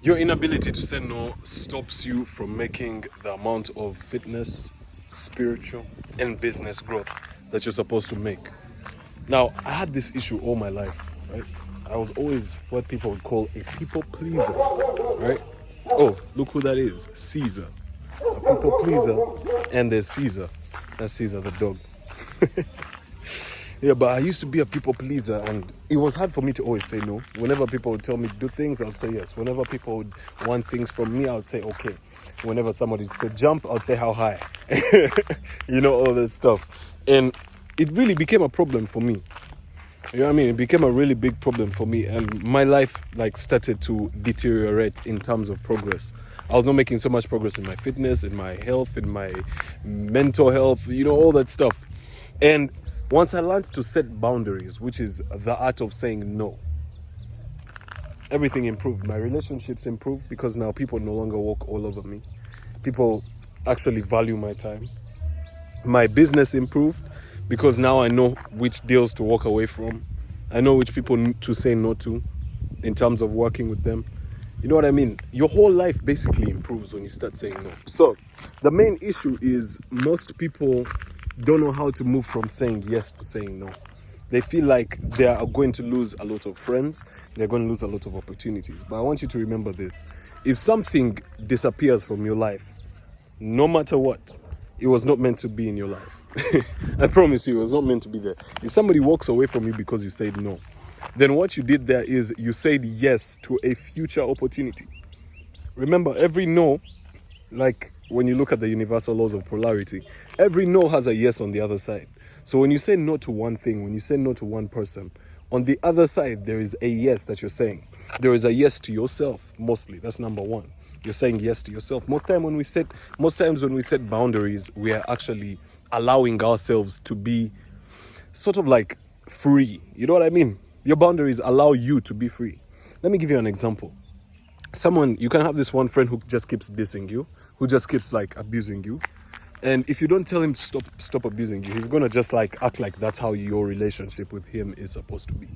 Your inability to say no stops you from making the amount of fitness, spiritual, and business growth that you're supposed to make. Now, I had this issue all my life, right? I was always what people would call a people pleaser, right? Oh, look who that is, Caesar. A people pleaser, and there's Caesar. That's Caesar the dog. Yeah, but I used to be a people pleaser, and it was hard for me to always say no. Whenever people would tell me to do things, I would say yes. Whenever people would want things from me, I would say okay. Whenever somebody said jump, I would say how high. You know, all that stuff. And it really became a problem for me. You know what I mean? It became a really big problem for me, and my life started to deteriorate in terms of progress. I was not making so much progress in my fitness, in my health, in my mental health, you know, all that stuff. And once I learned to set boundaries, which is the art of saying no, everything improved. My relationships improved because now people no longer walk all over me. People actually value my time. My business improved because now I know which deals to walk away from. I know which people to say no to in terms of working with them. You know what I mean? Your whole life basically improves when you start saying no. So the main issue is most people don't know how to move from saying yes to saying no. They feel like they are going to lose a lot of friends, they're going to lose a lot of opportunities. But I want you to remember this. If something disappears from your life, no matter what, it was not meant to be in your life. I promise you, it was not meant to be there. If somebody walks away from you because you said no, then what you did there is you said yes to a future opportunity. Remember, every no, like when you look at the universal laws of polarity, every no has a yes on the other side. So when you say no to one thing, when you say no to one person, on the other side, there is a yes that you're saying. There is a yes to yourself, mostly. That's number one. You're saying yes to yourself. Most times when we set boundaries, we are actually allowing ourselves to be sort of like free. You know what I mean? Your boundaries allow you to be free. Let me give you an example. You can have this one friend who just keeps dissing you, who just keeps abusing you. And if you don't tell him to stop abusing you, he's gonna just act like that's how your relationship with him is supposed to be.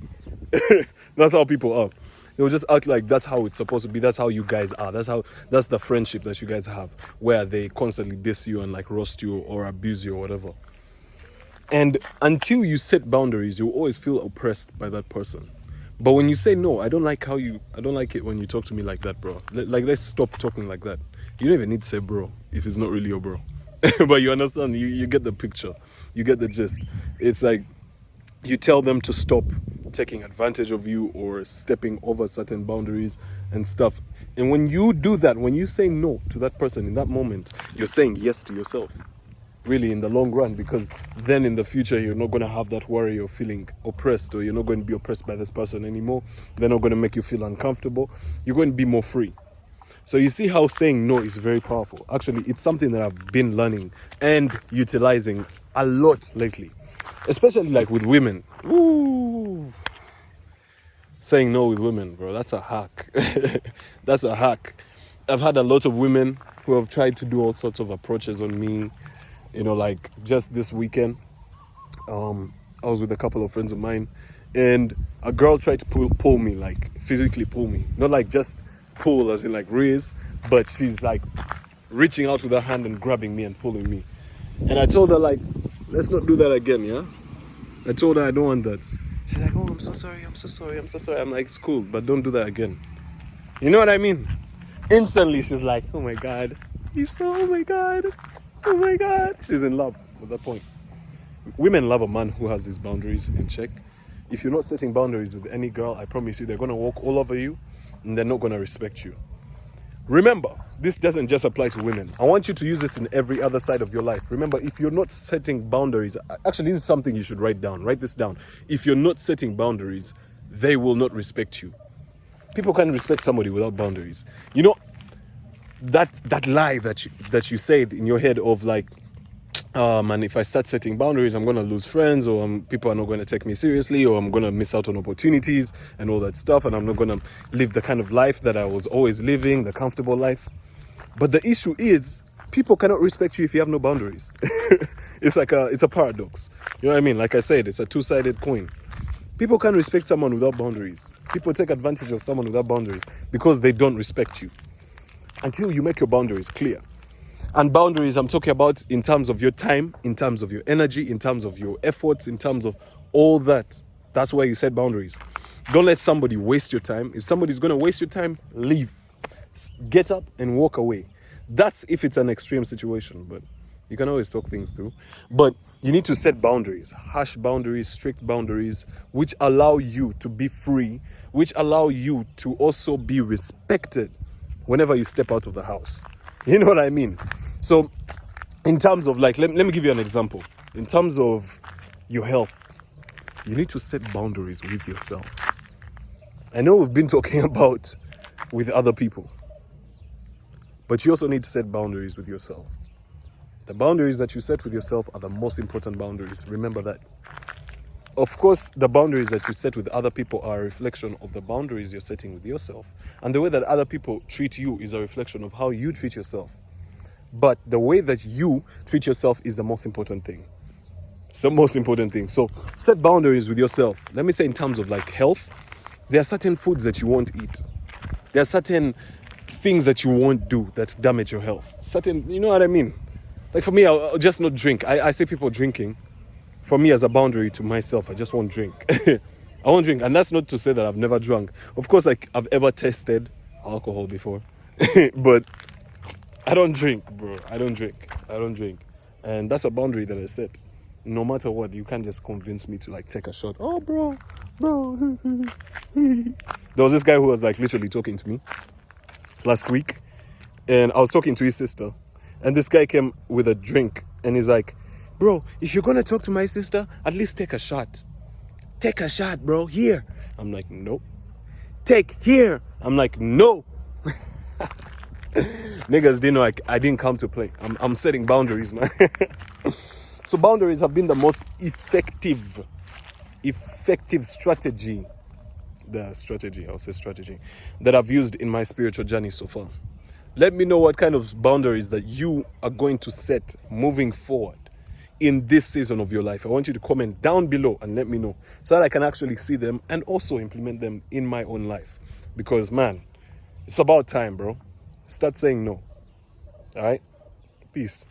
That's how people are. They'll just act like that's how it's supposed to be. That's how you guys are. That's the friendship that you guys have, where they constantly diss you and roast you or abuse you or whatever. And until you set boundaries, you always feel oppressed by that person. But when you say no, I don't like it when you talk to me like that, bro. Let's stop talking like that. You don't even need to say bro if it's not really your bro. But you understand, you get the picture. You get the gist. It's like you tell them to stop taking advantage of you or stepping over certain boundaries and stuff. And when you do that, when you say no to that person in that moment, you're saying yes to yourself. Really, in the long run, because then in the future you're not going to have that worry of feeling oppressed, or you're not going to be oppressed by this person anymore. They're not going to make you feel uncomfortable. You're going to be more free. So you see how saying no is very powerful. Actually, it's something that I've been learning and utilizing a lot lately, especially with women. Ooh. Saying no with women, bro, that's a hack. That's a hack. I've had a lot of women who have tried to do all sorts of approaches on me. You know, just this weekend, I was with a couple of friends of mine, and a girl tried to pull me, physically pull me. Not just pull as in raise, but she's reaching out with her hand and grabbing me and pulling me. And I told her let's not do that again, yeah? I told her I don't want that. She's like, oh, I'm so sorry. I'm like, it's cool, but don't do that again. You know what I mean? Instantly, she's like, oh my God. Oh my God. Oh my God. She's in love at that point. Women love a man who has his boundaries in check. If you're not setting boundaries with any girl, I promise you, they're going to walk all over you and they're not going to respect you. Remember, this doesn't just apply to women. I want you to use this in every other side of your life. Remember, if you're not setting boundaries, actually, this is something you should write down. Write this down. If you're not setting boundaries, they will not respect you. People can't respect somebody without boundaries. You know, that lie that you said in your head of and if I start setting boundaries, I'm going to lose friends, or people are not going to take me seriously, or I'm going to miss out on opportunities and all that stuff, and I'm not going to live the kind of life that I was always living, the comfortable life. But the issue is, people cannot respect you if you have no boundaries. It's a paradox. You know what I mean? Like I said, it's a two-sided coin. People can't respect someone without boundaries. People take advantage of someone without boundaries because they don't respect you. Until you make your boundaries clear. And boundaries, I'm talking about in terms of your time, in terms of your energy, in terms of your efforts, in terms of all that. That's why you set boundaries. Don't let somebody waste your time. If somebody's going to waste your time, leave. Get up and walk away. That's if it's an extreme situation, but you can always talk things through. But you need to set boundaries, harsh boundaries, strict boundaries, which allow you to be free, which allow you to also be respected whenever you step out of the house. You know what I mean? So in terms of like, let me give you an example. In terms of your health, you need to set boundaries with yourself. I know we've been talking about with other people, but you also need to set boundaries with yourself. The boundaries that you set with yourself are the most important boundaries. Remember that. Of course, the boundaries that you set with other people are a reflection of the boundaries you're setting with yourself. And the way that other people treat you is a reflection of how you treat yourself. But the way that you treat yourself is the most important thing. It's the most important thing. So set boundaries with yourself. Let me say in terms of like health, there are certain foods that you won't eat. There are certain things that you won't do that damage your health. Certain, you know what I mean? Like for me, I'll just not drink. I see people drinking. For me, as a boundary to myself, I just won't drink. I won't drink. And that's not to say that I've never drunk. Of course, like I've ever tasted alcohol before. But I don't drink, bro. I don't drink. And that's a boundary that I set. No matter what, you can't just convince me to like take a shot. Oh, bro. There was this guy who was like literally talking to me last week. And I was talking to his sister. And this guy came with a drink. And he's like, bro, if you're going to talk to my sister, at least take a shot. Take a shot, bro. Here. I'm like, nope. Take here. I'm like, no. Niggas didn't know I didn't come to play. I'm setting boundaries, man. So boundaries have been the most effective strategy. I'll say strategy that I've used in my spiritual journey so far. Let me know what kind of boundaries that you are going to set moving forward in this season of your life. I want you to comment down below and let me know so that I can actually see them and also implement them in my own life. Because, man, it's about time, bro. Start saying no. All right? Peace.